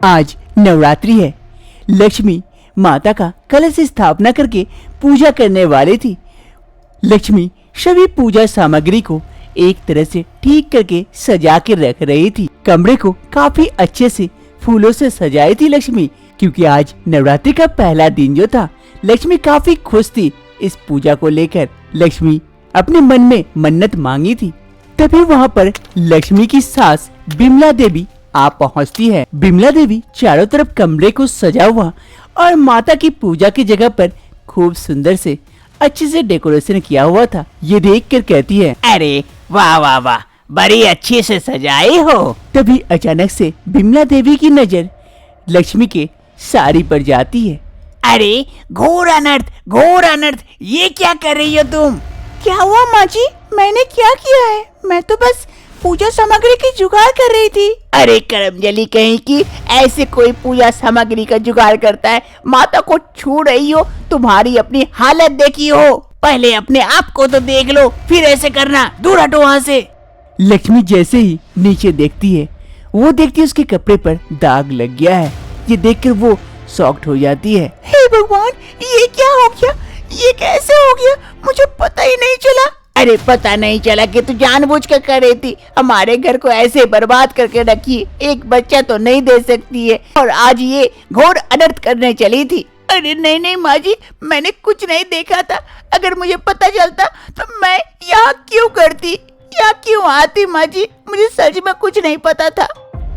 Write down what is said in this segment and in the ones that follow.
आज नवरात्रि है। लक्ष्मी माता का कलश स्थापना करके पूजा करने वाली थी। लक्ष्मी सभी पूजा सामग्री को एक तरह से ठीक करके सजा के रख रही थी। कमरे को काफी अच्छे से फूलों से सजाई थी लक्ष्मी, क्योंकि आज नवरात्रि का पहला दिन जो था। लक्ष्मी काफी खुश थी इस पूजा को लेकर। लक्ष्मी अपने मन में मन्नत मांगी थी। तभी वहाँ पर लक्ष्मी की सास बिमला देवी आ पहुँचती है। बिमला देवी चारों तरफ कमरे को सजा हुआ और माता की पूजा की जगह पर खूब सुंदर से अच्छे से डेकोरेशन किया हुआ था। ये देख कर कहती है, अरे वाह वाह वाह, बड़ी अच्छी से सजाई हो। तभी अचानक से बिमला देवी की नजर लक्ष्मी के साड़ी पर जाती है। अरे घोर अनर्थ, ये क्या कर रही हो तुम? क्या हुआ माँ जी? मैंने क्या किया है? मैं तो बस पूजा सामग्री की जुगाड़ कर रही थी। अरे करमजली कहीं की, ऐसे कोई पूजा सामग्री का जुगाड़ करता है? माता को छू रही हो, तुम्हारी अपनी हालत देखी हो। पहले अपने आप को तो देख लो, फिर ऐसे करना। दूर हटो वहाँ से। लक्ष्मी जैसे ही नीचे देखती है, वो देखती है उसके कपड़े पर दाग लग गया है। ये देखकर वो शॉक्ड हो जाती है। हे भगवान, ये क्या हो गया? ये कैसे हो गया? मुझे पता ही नहीं चला। अरे पता नहीं चला कि तू जानबूझ कर कर रही थी। हमारे घर को ऐसे बर्बाद करके रखी, एक बच्चा तो नहीं दे सकती है, और आज ये घोर अनर्थ करने चली थी। अरे नहीं माँ जी, मैंने कुछ नहीं देखा था। अगर मुझे पता चलता तो मैं यहाँ क्यों करती, यहाँ क्यों आती माँ जी? मुझे सच में कुछ नहीं पता था।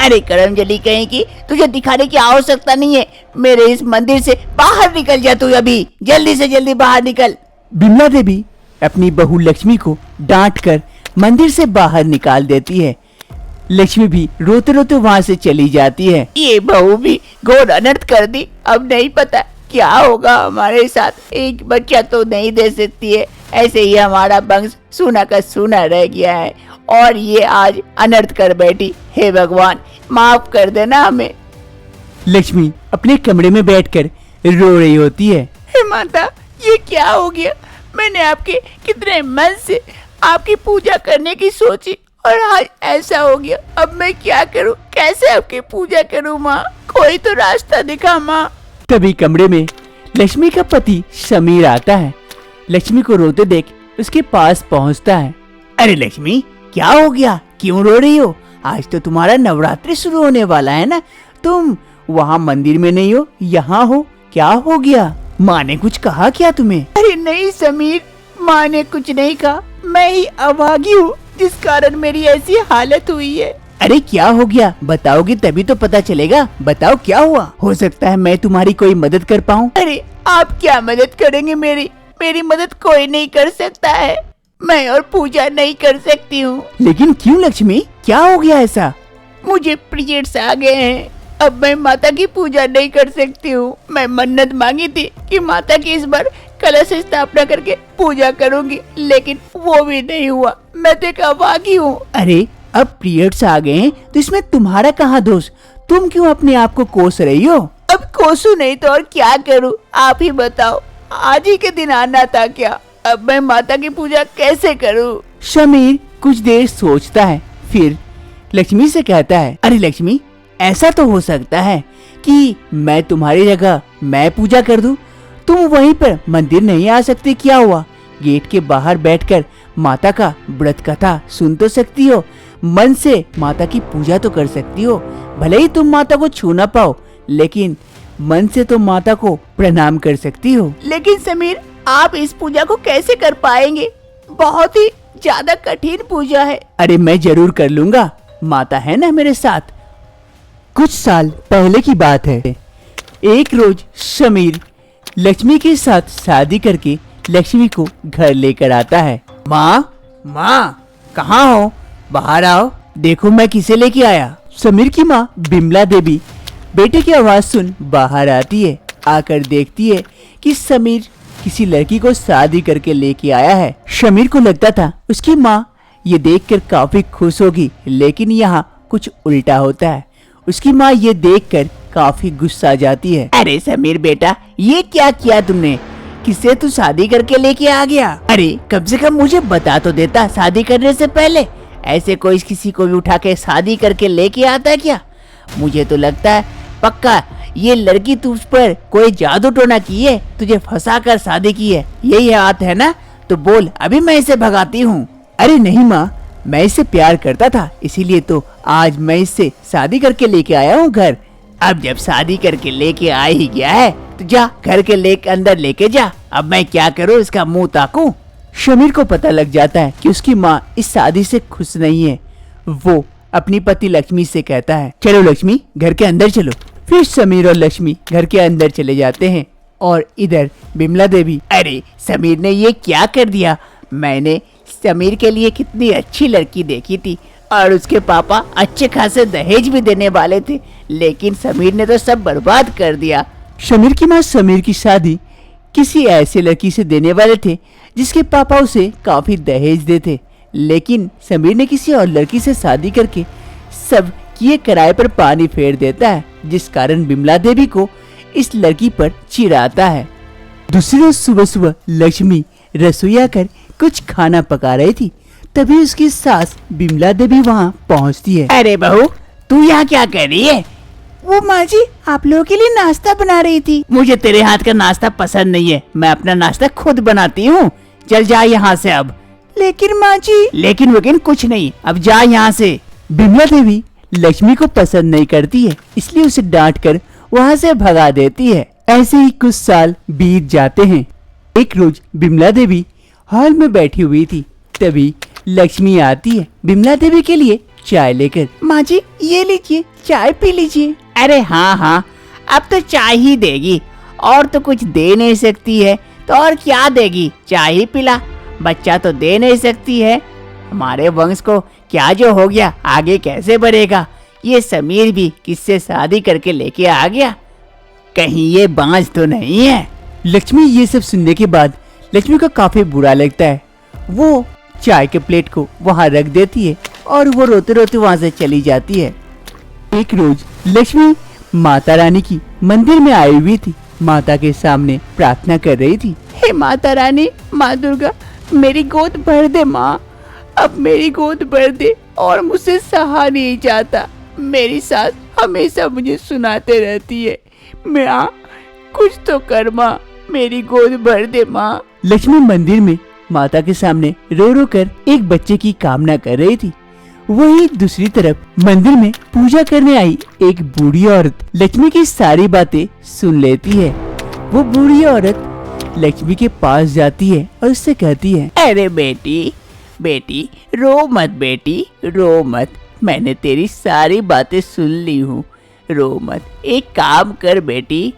अरे करमजली कहीं की, तुझे दिखाने की आवश्यकता नहीं है। मेरे इस मंदिर से बाहर निकल जा तू अभी, जल्दी से जल्दी बाहर निकल। बिमला देवी अपनी बहू लक्ष्मी को डांटकर मंदिर से बाहर निकाल देती है। लक्ष्मी भी रोते रोते वहाँ से चली जाती है। ये बहू भी घोर अनर्थ कर दी। अब नहीं पता क्या होगा हमारे साथ। एक बच्चा तो नहीं दे सकती है, ऐसे ही हमारा वंश सूना का सूना रह गया है, और ये आज अनर्थ कर बैठी। हे भगवान, माफ कर देना हमें। लक्ष्मी अपने कमरे में बैठकर रो रही होती है। हे माता, ये क्या हो गया? मैंने आपके कितने मन से आपकी पूजा करने की सोची, और आज ऐसा हो गया। अब मैं क्या करूं? कैसे आपकी पूजा करूं माँ? कोई तो रास्ता दिखा माँ। तभी कमरे में लक्ष्मी का पति समीर आता है। लक्ष्मी को रोते देख उसके पास पहुंचता है। अरे लक्ष्मी, क्या हो गया? क्यों रो रही हो? आज तो तुम्हारा नवरात्रि शुरू होने वाला है ना। तुम वहाँ मंदिर में नहीं हो, यहाँ हो। क्या हो गया? माँ ने कुछ कहा क्या तुम्हें? अरे नहीं समीर, माँ ने कुछ नहीं कहा। मैं ही अभागी हूँ, जिस कारण मेरी ऐसी हालत हुई है। अरे क्या हो गया? बताओगे तभी तो पता चलेगा। बताओ क्या हुआ? हो सकता है मैं तुम्हारी कोई मदद कर पाऊँ। अरे आप क्या मदद करेंगे? मेरी मदद कोई नहीं कर सकता है। मैं और पूजा नहीं कर सकती हूँ। लेकिन क्यों लक्ष्मी, क्या हो गया ऐसा? मुझे पीरियड्स आ गए हैं। अब मैं माता की पूजा नहीं कर सकती हूँ। मैं मन्नत मांगी थी कि माता की इस बार कलश स्थापना करके पूजा करूँगी, लेकिन वो भी नहीं हुआ। मैं तो एक अभागी हूँ। अरे अब पीरियड्स आ गए हैं तो इसमें तुम्हारा कहाँ दोष? तुम क्यों अपने आप को कोस रही हो? अब कोसू नहीं तो और क्या करूँ? आप ही बताओ। आज ही के दिन आना था क्या? अब मैं माता की पूजा कैसे करूँ? समीर कुछ देर सोचता है, फिर लक्ष्मी से कहता है, अरे लक्ष्मी, ऐसा तो हो सकता है कि मैं तुम्हारी जगह मैं पूजा कर दूं। तुम वहीं पर मंदिर नहीं आ सकती? क्या हुआ? गेट के बाहर बैठकर माता का व्रत कथा सुन तो सकती हो, मन से माता की पूजा तो कर सकती हो। भले ही तुम माता को छू ना पाओ, लेकिन मन से तो माता को प्रणाम कर सकती हो। लेकिन समीर, आप इस पूजा को कैसे कर पाएंगे? बहुत ही ज्यादा कठिन पूजा है। अरे मैं जरूर कर लूंगा, माता है ना मेरे साथ। कुछ साल पहले की बात है। एक रोज समीर लक्ष्मी के साथ शादी करके लक्ष्मी को घर लेकर आता है। माँ, कहाँ हो? बाहर आओ, देखो मैं किसे लेके आया। समीर की माँ बिमला देवी बेटे की आवाज सुन बाहर आती है। आकर देखती है कि समीर किसी लड़की को शादी करके लेके आया है। समीर को लगता था उसकी माँ ये देखकर काफी खुश होगी, लेकिन यहाँ कुछ उल्टा होता है। उसकी माँ ये देखकर काफी गुस्सा जाती है। अरे समीर बेटा, ये क्या किया तुमने? किसे तू शादी करके लेके आ गया? अरे कम से कम मुझे बता तो देता शादी करने से पहले। ऐसे कोई किसी को भी उठा के शादी करके लेके आता है क्या? मुझे तो लगता है पक्का ये लड़की तुझ पर कोई जादू टोना की है, तुझे फंसा कर शादी की है, यही बात है ना? तो बोल, अभी मैं इसे भगाती हूँ। अरे नहीं माँ, मैं इससे प्यार करता था, इसीलिए तो आज मैं इससे शादी करके लेके आया हूँ घर। अब जब शादी करके लेके आ ही गया है तो जा घर के लेके अंदर लेके जा। अब मैं क्या करूँ, इसका मुंह ताकूं? शमीर को पता लग जाता है कि उसकी माँ इस शादी से खुश नहीं है। वो अपनी पति लक्ष्मी से कहता है, चलो लक्ष्मी घर के अंदर चलो। फिर समीर और लक्ष्मी घर के अंदर चले जाते हैं और इधर बिमला देवी, अरे समीर ने ये क्या कर दिया? मैंने समीर के लिए कितनी अच्छी लड़की देखी थी और उसके पापा अच्छे खासे दहेज भी देने वाले थे, लेकिन समीर ने तो सब बर्बाद कर दिया। शमीर की माँ समीर की शादी किसी ऐसे लड़की से देने वाले थे जिसके पापा उसे काफी दहेज देते, लेकिन समीर ने किसी और लड़की से शादी करके सब किए किराए पर पानी फेर देता है, जिस कारण बिमला देवी को इस लड़की पर चिढ़ाता है। दूसरी रोज सुबह सुबह लक्ष्मी रसोई आकर कुछ खाना पका रही थी, तभी उसकी सास बिमला देवी वहाँ पहुँचती है। अरे बहू, तू यहाँ क्या कर रही है? वो माँ जी आप लोगों के लिए नाश्ता बना रही थी। मुझे तेरे हाथ का नाश्ता पसंद नहीं है, मैं अपना नाश्ता खुद बनाती हूँ। चल जा यहाँ से अब। लेकिन माँ जी। लेकिन वकीन कुछ नहीं, अब जा यहाँ से। बिमला देवी लक्ष्मी को पसंद नहीं करती है, इसलिए उसे डांट कर वहाँ से भगा देती है। ऐसे ही कुछ साल बीत जाते हैं। एक रोज बिमला देवी हॉल में बैठी हुई थी, तभी लक्ष्मी आती है बिमला देवी के लिए चाय लेकर। माँ जी ये लीजिए, चाय पी लीजिए। अरे हाँ हाँ, अब तो चाय ही देगी, और तो कुछ दे नहीं सकती है, तो और क्या देगी? चाय ही पिला, बच्चा तो दे नहीं सकती है। हमारे वंश को क्या जो हो गया, आगे कैसे बढ़ेगा? ये समीर भी किससे शादी करके लेके आ गया? कहीं ये बांझ तो नहीं है? लक्ष्मी ये सब सुनने के बाद लक्ष्मी को काफी बुरा लगता है। वो चाय के प्लेट को वहाँ रख देती है और वो रोते रोते वहाँ से चली जाती है। एक रोज लक्ष्मी माता रानी की मंदिर में आई हुई थी, माता के सामने प्रार्थना कर रही थी। हे माता रानी, माँ दुर्गा, मेरी गोद भर दे माँ, अब मेरी गोद भर दे, और मुझसे सहा नहीं जाता। मेरी सास हमेशा मुझे सुनाते रहती है, माँ कुछ तो कर माँ, मेरी गोद भर दे माँ। लक्ष्मी मंदिर में माता के सामने रो रो कर एक बच्चे की कामना कर रही थी। वहीं दूसरी तरफ मंदिर में पूजा करने आई एक बूढ़ी औरत लक्ष्मी की सारी बातें सुन लेती है। वो बूढ़ी औरत लक्ष्मी के पास जाती है और उससे कहती है, अरे बेटी बेटी रो मत, बेटी रो मत, मैंने तेरी सारी बातें सुन ली हूँ, रो मत। एक काम कर बेटी,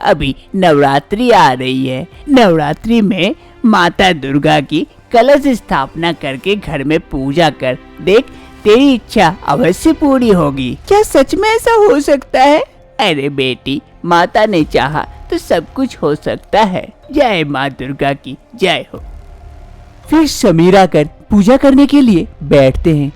अभी नवरात्रि आ रही है, नवरात्रि में माता दुर्गा की कलश स्थापना करके घर में पूजा कर, देख तेरी इच्छा अवश्य पूरी होगी। क्या सच में ऐसा हो सकता है? अरे बेटी, माता ने चाहा तो सब कुछ हो सकता है। जय माँ दुर्गा की जय हो। फिर समीर आकर पूजा करने के लिए बैठते हैं।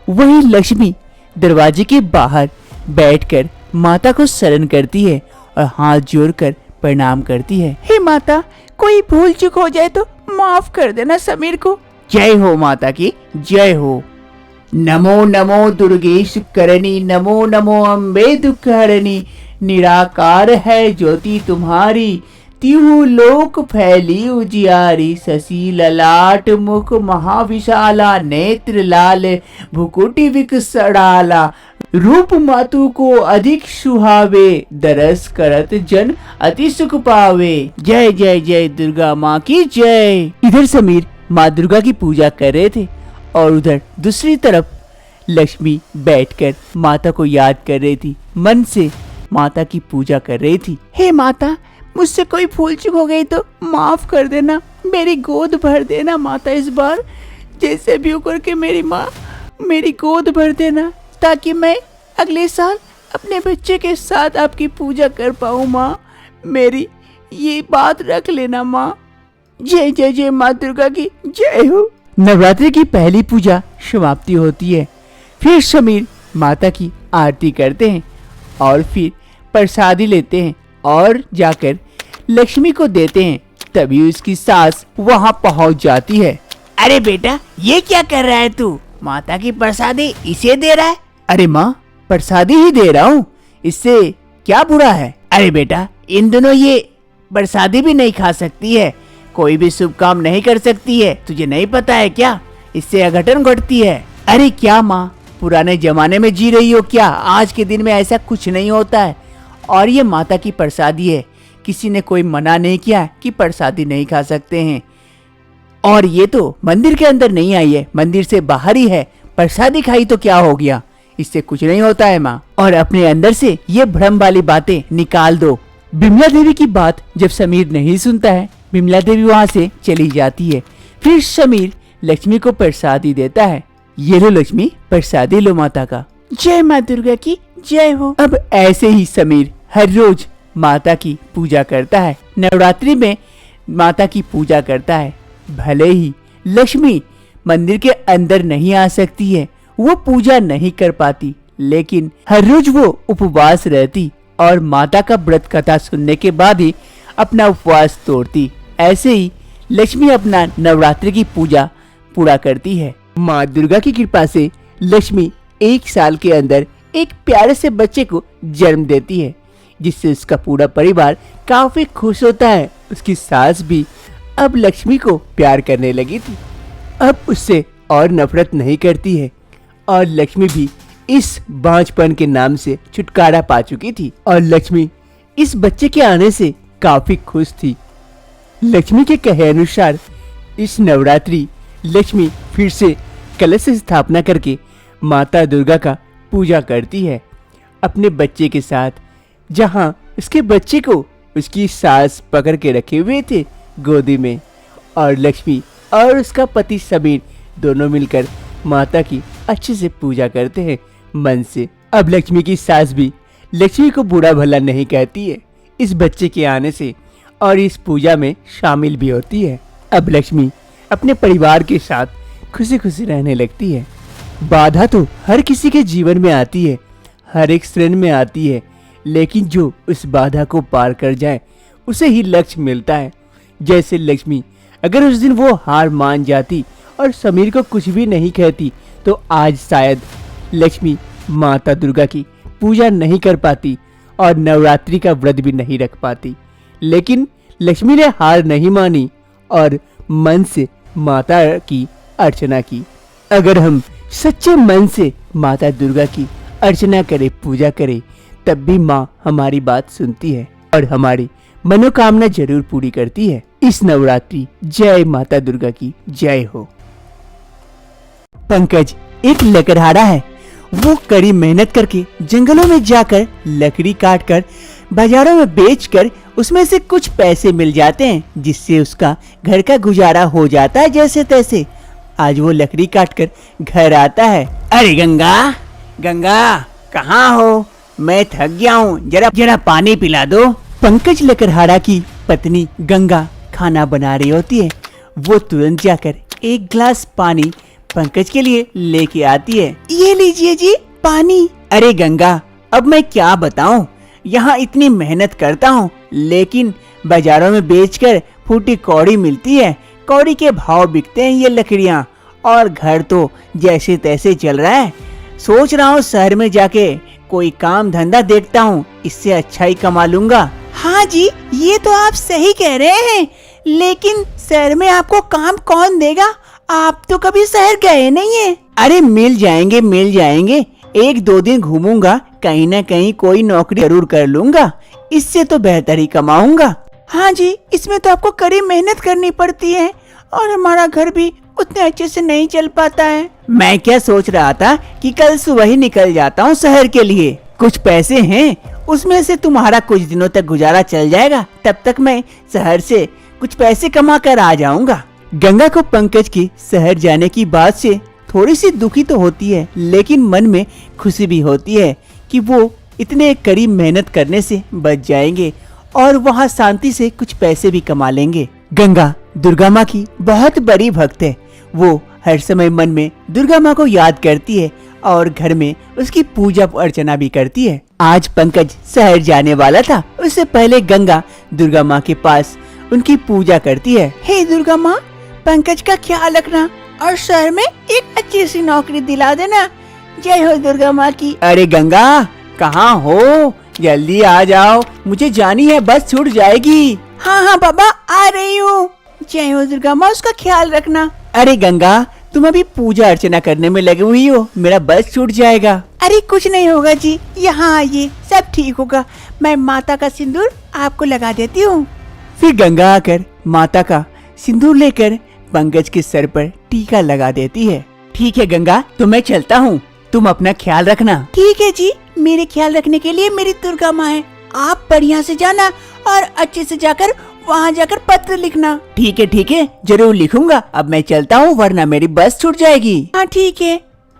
वहीं लक्ष्मी दरवाजे के बाहर बैठकर माता को शरण करती है और हाथ जोड़कर प्रणाम करती है। हे माता, कोई भूल चूक हो जाए तो माफ कर देना समीर को। जय हो माता की जय हो। नमो नमो दुर्गेश करणी, नमो नमो अम्बे दुख हरणी, निराकार है ज्योति तुम्हारी, तिहु लोक फैली उजियारी, शशि ललाट मुख महाविशाला, नेत्र लाल भुकुटी विकसड़ाला, रूप मातु को अधिक सुहावे, दरस करत जन अति सुख पावे। जय जय जय दुर्गा माँ की जय। इधर समीर माँ दुर्गा की पूजा कर रहे थे और उधर दूसरी तरफ लक्ष्मी बैठकर माता को याद कर रही थी, मन से माता की पूजा कर रही थी। हे माता, मुझसे कोई भूल चूक हो गई तो माफ कर देना, मेरी गोद भर देना माता, इस बार जैसे भी हो करके मेरी माँ मेरी गोद भर देना, ताकि मैं अगले साल अपने बच्चे के साथ आपकी पूजा कर पाऊँ माँ। मेरी ये बात रख लेना माँ। जय जय जय माँ दुर्गा की जय हो। नवरात्रि की पहली पूजा समाप्ति होती है। फिर समीर माता की आरती करते हैं और फिर प्रसादी लेते हैं और जाकर लक्ष्मी को देते हैं। तभी उसकी सास वहाँ पहुँच जाती है। अरे बेटा, ये क्या कर रहा है तू? माता की प्रसादी इसे दे रहा है? अरे माँ, प्रसादी ही दे रहा हूँ, इससे क्या बुरा है? अरे बेटा, इन दोनों ये प्रसादी भी नहीं खा सकती है, कोई भी शुभ काम नहीं कर सकती है, तुझे नहीं पता है क्या? इससे अघटन घटती है। अरे क्या माँ, पुराने जमाने में जी रही हो क्या? आज के दिन में ऐसा कुछ नहीं होता है। और ये माता की प्रसादी है, किसी ने कोई मना नहीं किया कि प्रसादी नहीं खा सकते हैं। और ये तो मंदिर के अंदर नहीं आई है, मंदिर से बाहर ही है। प्रसादी खाई तो क्या हो गया, इससे कुछ नहीं होता है माँ। और अपने अंदर से ये भ्रम वाली बातें निकाल दो। बिमला देवी की बात जब समीर नहीं सुनता है, बिमला देवी वहाँ से चली जाती है। फिर समीर लक्ष्मी को प्रसादी देता है। ये लो लक्ष्मी, प्रसादी लो माता का। जय माँ दुर्गा की जय हो। अब ऐसे ही समीर हर रोज माता की पूजा करता है, नवरात्रि में माता की पूजा करता है। भले ही लक्ष्मी मंदिर के अंदर नहीं आ सकती है, वो पूजा नहीं कर पाती, लेकिन हर रोज वो उपवास रहती और माता का व्रत कथा सुनने के बाद ही अपना उपवास तोड़ती। ऐसे ही लक्ष्मी अपना नवरात्रि की पूजा पूरा करती है। माँ दुर्गा की कृपा से लक्ष्मी 1 साल के अंदर एक प्यारे से बच्चे को जन्म देती है, जिससे उसका पूरा परिवार काफी खुश होता है। उसकी सास भी अब लक्ष्मी को प्यार करने लगी थी, अब उससे और नफरत नहीं करती है। और लक्ष्मी भी इस बांझपन के नाम से छुटकारा पा चुकी थी और लक्ष्मी इस बच्चे के आने से काफी खुश थी। लक्ष्मी के कहे अनुसार इस नवरात्रि लक्ष्मी फिर से कलश स्थापना करके माता दुर्गा का पूजा करती है अपने बच्चे के साथ। जहां उसके बच्चे को उसकी सास पकड़ के रखे हुए थे गोदी में, और लक्ष्मी और उसका पति समीर दोनों मिलकर माता की अच्छे से पूजा करते हैं मन से। अब लक्ष्मी की सास भी लक्ष्मी को बुरा भला नहीं कहती है इस बच्चे के आने से, और इस पूजा में शामिल भी होती है। अब लक्ष्मी अपने परिवार के साथ खुशी खुशी रहने लगती है। बाधा तो हर किसी के जीवन में आती है, हर एक श्रेणी में आती है, लेकिन जो उस बाधा को पार कर जाए उसे ही लक्ष्य मिलता है। जैसे लक्ष्मी, अगर उस दिन वो हार मान जाती और समीर को कुछ भी नहीं कहती तो आज शायद लक्ष्मी माता दुर्गा की पूजा नहीं कर पाती और नवरात्रि का व्रत भी नहीं रख पाती। लेकिन लक्ष्मी ने हार नहीं मानी और मन से माता की अर्चना की। अगर हम सच्चे मन से माता दुर्गा की अर्चना करें, पूजा करें, तब भी माँ हमारी बात सुनती है और हमारी मनोकामना जरूर पूरी करती है। इस नवरात्रि जय माता दुर्गा की जय हो। पंकज एक लकड़हारा है, वो कड़ी मेहनत करके जंगलों में जाकर लकड़ी काटकर बाजारों में बेचकर उसमें से कुछ पैसे मिल जाते हैं, जिससे उसका घर का गुजारा हो जाता है जैसे तैसे। आज वो लकड़ी काटकर घर आता है। अरे गंगा, गंगा कहाँ हो? मैं थक गया हूँ, जरा पानी पिला दो। पंकज लकड़हारा की पत्नी गंगा खाना बना रही होती है। वो तुरंत जाकर एक गिलास पानी पंकज के लिए लेके आती है। ये लीजिए जी पानी। अरे गंगा, अब मैं क्या बताऊं, यहाँ इतनी मेहनत करता हूँ लेकिन बाजारों में बेचकर फूटी कौड़ी मिलती है, कौड़ी के भाव बिकते हैं ये लकड़ियाँ, और घर तो जैसे तैसे चल रहा है। सोच रहा हूँ शहर में जाके कोई काम धंधा देखता हूँ, इससे अच्छा ही कमा लूंगा। हाँ जी, ये तो आप सही कह रहे हैं, लेकिन शहर में आपको काम कौन देगा? आप तो कभी शहर गए नहीं है। अरे मिल जाएंगे मिल जाएंगे, 1-2 दिन घूमूंगा, कहीं न कहीं कोई नौकरी जरूर कर लूंगा, इससे तो बेहतर ही कमाऊंगा। हाँ जी, इसमें तो आपको कड़ी मेहनत करनी पड़ती है और हमारा घर भी उतने अच्छे से नहीं चल पाता है। मैं क्या सोच रहा था कि कल सुबह ही निकल जाता हूँ शहर के लिए। कुछ पैसे हैं, उसमें से तुम्हारा कुछ दिनों तक गुजारा चल जाएगा, तब तक मैं शहर से कुछ पैसे कमा कर आ जाऊंगा। गंगा को पंकज की शहर जाने की बात से थोड़ी सी दुखी तो होती है, लेकिन मन में खुशी भी होती है कि वो इतने कड़ी मेहनत करने से बच जाएंगे और वहाँ शांति से कुछ पैसे भी कमा लेंगे। गंगा दुर्गा माँ की बहुत बड़ी भक्त है, वो हर समय मन में दुर्गा माँ को याद करती है और घर में उसकी पूजा अर्चना भी करती है। आज पंकज शहर जाने वाला था, उससे पहले गंगा दुर्गा माँ के पास उनकी पूजा करती है। हे दुर्गा माँ, पंकज का ख्याल रखना और शहर में एक अच्छी सी नौकरी दिला देना। जय हो दुर्गा माँ की। अरे गंगा कहाँ हो, जल्दी आ जाओ, मुझे जानी है, बस छूट जाएगी। हाँ हाँ बाबा, आ रही हूँ। जय हो दुर्गा माँ, उसका ख्याल रखना। अरे गंगा, तुम अभी पूजा अर्चना करने में लगी हुई हो, मेरा बस छूट जाएगा। अरे कुछ नहीं होगा जी, यहाँ आइए, सब ठीक होगा। मैं माता का सिंदूर आपको लगा देती हूँ। फिर गंगा आकर माता का सिंदूर लेकर पंकज के सर पर टीका लगा देती है। ठीक है गंगा, तो मैं चलता हूँ, तुम अपना ख्याल रखना। ठीक है जी, मेरे ख्याल रखने के लिए मेरी दुर्गा माँ है। आप बढ़िया से जाना और अच्छे से जाकर वहाँ जाकर पत्र लिखना। ठीक है, जरूर लिखूंगा। अब मैं चलता हूँ, वरना मेरी बस छूट जाएगी। हाँ ठीक है।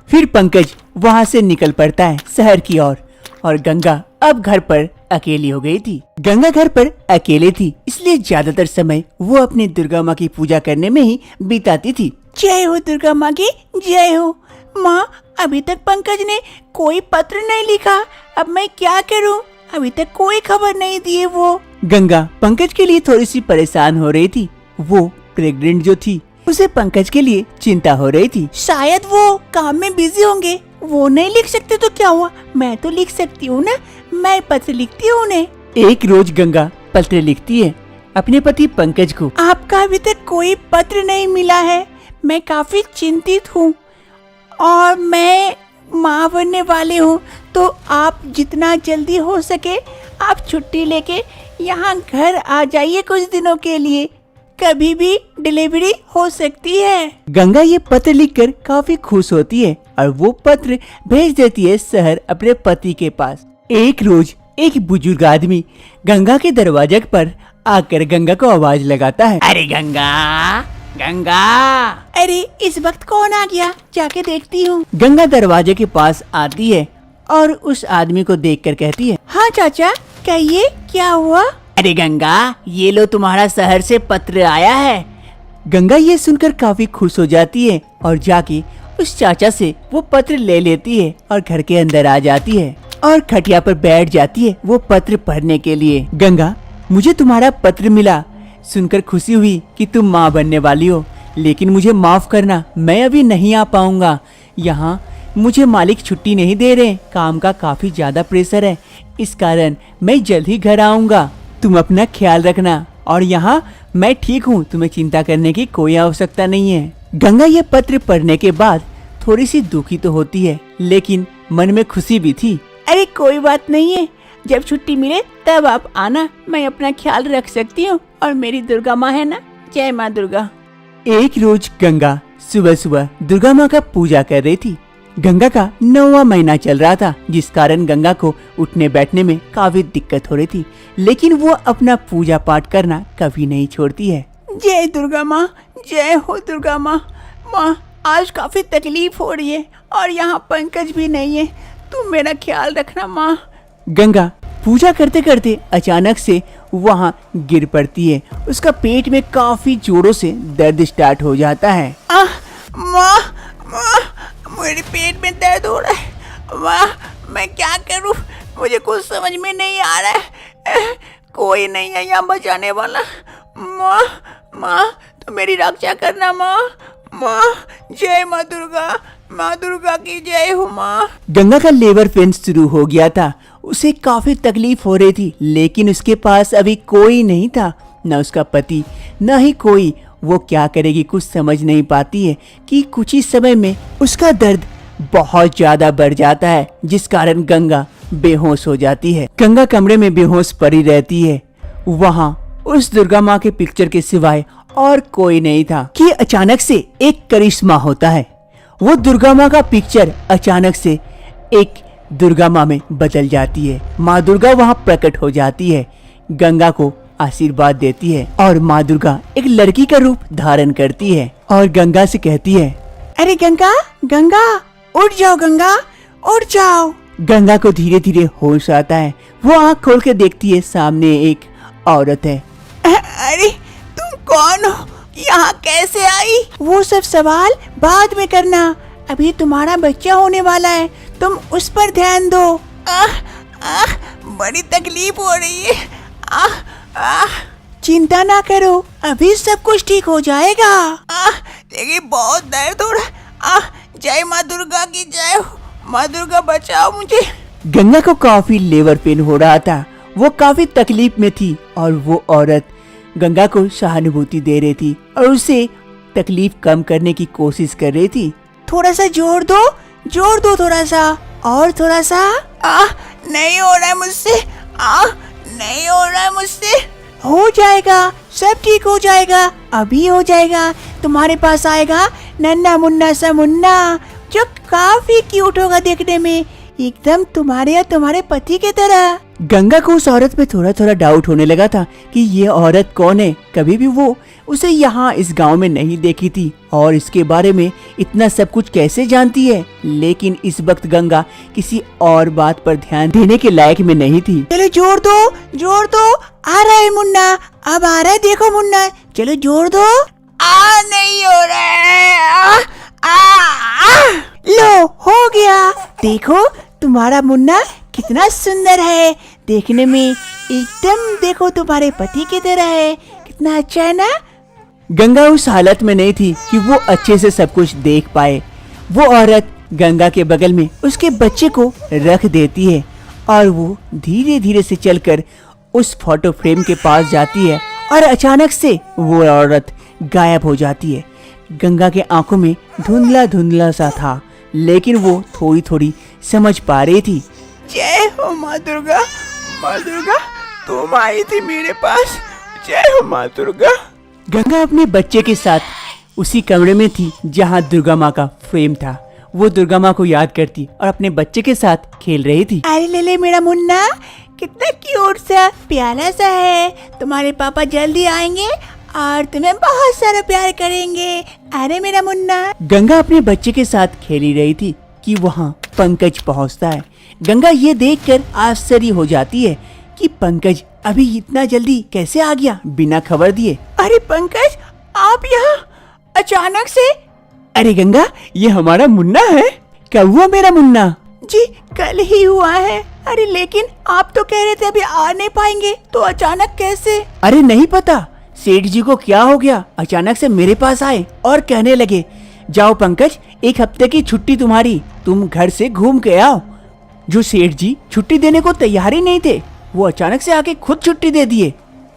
फिर पंकज वहाँ से निकल पड़ता है शहर की ओर, और गंगा अब घर पर अकेली हो गई थी। गंगा घर पर अकेले थी, इसलिए ज्यादातर समय वो अपनी दुर्गा माँ की पूजा करने में ही बिताती थी। जय हो दुर्गा माँ की जय हो। माँ, अभी तक पंकज ने कोई पत्र नहीं लिखा, अब मैं क्या करूँ? अभी तक कोई खबर नहीं दी वो। गंगा पंकज के लिए थोड़ी सी परेशान हो रही थी। वो प्रेग्नेंट जो थी, उसे पंकज के लिए चिंता हो रही थी। शायद वो काम में बिजी होंगे, वो नहीं लिख सकते तो क्या हुआ, मैं तो लिख सकती हूँ ना, मैं पत्र लिखती हूँ उन्हें। एक रोज गंगा पत्र लिखती है अपने पति पंकज को। आपका अभी तक कोई पत्र नहीं मिला है, मैं काफी चिंतित हूँ और मैं माँ बनने वाली हूँ, तो आप जितना जल्दी हो सके आप छुट्टी लेके यहाँ घर आ जाइए कुछ दिनों के लिए, कभी भी डिलीवरी हो सकती है। गंगा ये पत्र लिखकर काफी खुश होती है और वो पत्र भेज देती है शहर अपने पति के पास। एक रोज एक बुजुर्ग आदमी गंगा के दरवाजे पर आकर गंगा को आवाज लगाता है। अरे गंगा, गंगा। अरे इस वक्त कौन आ गया, जाके देखती हूँ। गंगा दरवाजे के पास आती है और उस आदमी को देखकर कहती है, हाँ चाचा, कहिए क्या हुआ? अरे गंगा, ये लो तुम्हारा शहर से पत्र आया है। गंगा ये सुनकर काफी खुश हो जाती है और जाके उस चाचा से वो पत्र ले लेती है और घर के अंदर आ जाती है और खटिया पर बैठ जाती है वो पत्र पढ़ने के लिए। गंगा, मुझे तुम्हारा पत्र मिला, सुनकर खुशी हुई कि तुम माँ बनने वाली हो, लेकिन मुझे माफ करना, मैं अभी नहीं आ पाऊंगा। यहाँ मुझे मालिक छुट्टी नहीं दे रहे, काम का काफी ज्यादा प्रेशर है, इस कारण मैं जल्द ही घर आऊंगा। तुम अपना ख्याल रखना और यहाँ मैं ठीक हूँ, तुम्हें चिंता करने की कोई आवश्यकता नहीं है। गंगा ये पत्र पढ़ने के बाद थोड़ी सी दुखी तो होती है, लेकिन मन में खुशी भी थी। अरे कोई बात नहीं है, जब छुट्टी मिले तब आप आना, मैं अपना ख्याल रख सकती हूँ और मेरी दुर्गा माँ है ना, जय माँ दुर्गा। एक रोज गंगा सुबह सुबह दुर्गा माँ का पूजा कर रही थी। गंगा का 9वां महीना चल रहा था, जिस कारण गंगा को उठने बैठने में काफी दिक्कत हो रही थी, लेकिन वो अपना पूजा पाठ करना कभी नहीं छोड़ती है। जय दुर्गा माँ, जय हो दुर्गा माँ। माँ, आज काफी तकलीफ हो रही है और यहाँ पंकज भी नहीं है, तुम मेरा ख्याल रखना माँ। गंगा पूजा करते करते अचानक से वहाँ गिर पड़ती है। उसका पेट में काफी जोरों से दर्द स्टार्ट हो जाता है। माँ, मेरे पेट में दर्द हो रहा है माँ, मैं क्या करूँ, मुझे कुछ समझ में नहीं आ रहा है, कोई नहीं है यहाँ बचाने वाला। माँ, तो मेरी रक्षा करना माँ। जय माँ दुर्गा की जय हो माँ। गंगा का लेबर पेन शुरू हो गया था, उसे काफी तकलीफ हो रही थी, लेकिन उसके पास अभी कोई नहीं था, न उसका पति न ही कोई। वो क्या करेगी कुछ समझ नहीं पाती है कि कुछ ही समय में उसका दर्द बहुत ज्यादा बढ़ जाता है, जिस कारण गंगा बेहोश हो जाती है। गंगा कमरे में बेहोश पड़ी रहती है। वहाँ उस दुर्गा माँ के पिक्चर के सिवाय और कोई नहीं था कि अचानक से एक करिश्मा होता है। वो दुर्गा माँ का पिक्चर अचानक से एक दुर्गा माँ में बदल जाती है। माँ दुर्गा वहाँ प्रकट हो जाती है, गंगा को आशीर्वाद देती है और माँ दुर्गा एक लड़की का रूप धारण करती है और गंगा से कहती है, अरे गंगा उठ जाओ, गंगा उठ जाओ। गंगा को धीरे धीरे होश आता है। वो आँख खोल के देखती है, सामने एक औरत है। अरे तुम कौन हो, यहाँ कैसे आई? वो सब सवाल बाद में करना, अभी तुम्हारा बच्चा होने वाला है, तुम उस पर ध्यान दो। बड़ी तकलीफ हो रही है। चिंता ना करो, अभी सब कुछ ठीक हो जाएगा। लेकिन बहुत दर्द हो रहा है। जय माँ दुर्गा की जय हो, माँ दुर्गा बचाओ मुझे। गंगा को काफी लेबर पेन हो रहा था। वो काफी तकलीफ में थी और वो औरत गंगा को सहानुभूति दे रही थी और उसे तकलीफ कम करने की कोशिश कर रही थी। थोड़ा सा जोर दो थोड़ा सा, और थोड़ा सा। नहीं हो रहा है मुझसे, नहीं हो रहा है मुझसे। हो जाएगा, सब ठीक हो जाएगा, अभी हो जाएगा। तुम्हारे पास आएगा नन्ना मुन्ना सा मुन्ना, जो काफी क्यूट होगा देखने में, एकदम तुम्हारे या तुम्हारे पति की तरह। गंगा को उस औरत पे थोड़ा थोड़ा डाउट होने लगा था कि ये औरत कौन है। कभी भी वो उसे यहाँ इस गांव में नहीं देखी थी और इसके बारे में इतना सब कुछ कैसे जानती है। लेकिन इस वक्त गंगा किसी और बात पर ध्यान देने के लायक में नहीं थी। चलो जोर दो, आ रहा है मुन्ना, अब आ रहा है, देखो मुन्ना, चलो जोर दो। नहीं हो रहा है। लो, हो गया। देखो तुम्हारा मुन्ना कितना सुंदर है देखने में, एकदम देखो तुम्हारे पति की तरह है, कितना अच्छा है ना। गंगा उस हालत में नहीं थी कि वो अच्छे से सब कुछ देख पाए। वो औरत गंगा के बगल में उसके बच्चे को रख देती है और वो धीरे धीरे से चलकर उस फोटो फ्रेम के पास जाती है और अचानक से वो औरत गायब हो जाती है। गंगा के आंखों में धुंधला धुंधला सा था, लेकिन वो थोड़ी थोड़ी समझ पा रही थी। जय हो माँ दुर्गा, तुम आई थी मेरे पास, जय हो माँ दुर्गा। गंगा अपने बच्चे के साथ उसी कमरे में थी जहाँ दुर्गा माँ का फ्रेम था। वो दुर्गा माँ को याद करती और अपने बच्चे के साथ खेल रही थी। अरे ले मेरा मुन्ना, कितना क्यूट सा प्यारा सा है। तुम्हारे पापा जल्दी आएंगे और तुम्हें बहुत सारा प्यार करेंगे। अरे मेरा मुन्ना। गंगा अपने बच्चे के साथ खेली रही थी कि वहाँ पंकज पहुँचता है। गंगा ये देखकर आश्चर्य हो जाती है कि पंकज अभी इतना जल्दी कैसे आ गया बिना खबर दिए। अरे पंकज, आप यहाँ अचानक से? अरे गंगा, ये हमारा मुन्ना है। कब हुआ मेरा मुन्ना? जी कल ही हुआ है। अरे लेकिन आप तो कह रहे थे अभी आ नहीं पाएंगे, तो अचानक कैसे? अरे नहीं पता सेठ जी को क्या हो गया, अचानक से मेरे पास आए और कहने लगे, जाओ पंकज, 1 हफ्ते की छुट्टी तुम्हारी, तुम घर से घूम के आओ। जो सेठ जी छुट्टी देने को तैयार ही नहीं थे, वो अचानक से आके खुद छुट्टी दे दिए।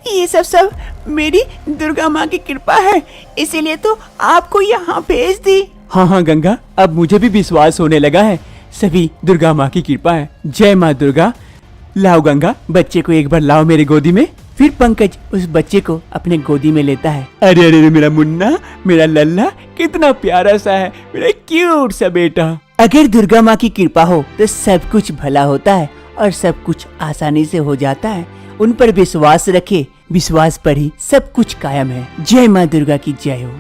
ये सब मेरी दुर्गा माँ की कृपा है, इसीलिए तो आपको यहाँ भेज दी। हाँ गंगा, अब मुझे भी विश्वास होने लगा है, सभी दुर्गा माँ की कृपा है। जय माँ दुर्गा। लाओ गंगा, बच्चे को एक बार लाओ मेरी गोदी में। फिर पंकज उस बच्चे को अपने गोदी में लेता है। अरे अरे मेरा मुन्ना, मेरा लल्ला, कितना प्यारा सा है, मेरा क्यूट सा बेटा। अगर दुर्गा माँ की कृपा हो तो सब कुछ भला होता है और सब कुछ आसानी से हो जाता है। उन पर विश्वास रखे, विश्वास पर ही सब कुछ कायम है। जय माँ दुर्गा की जय हो।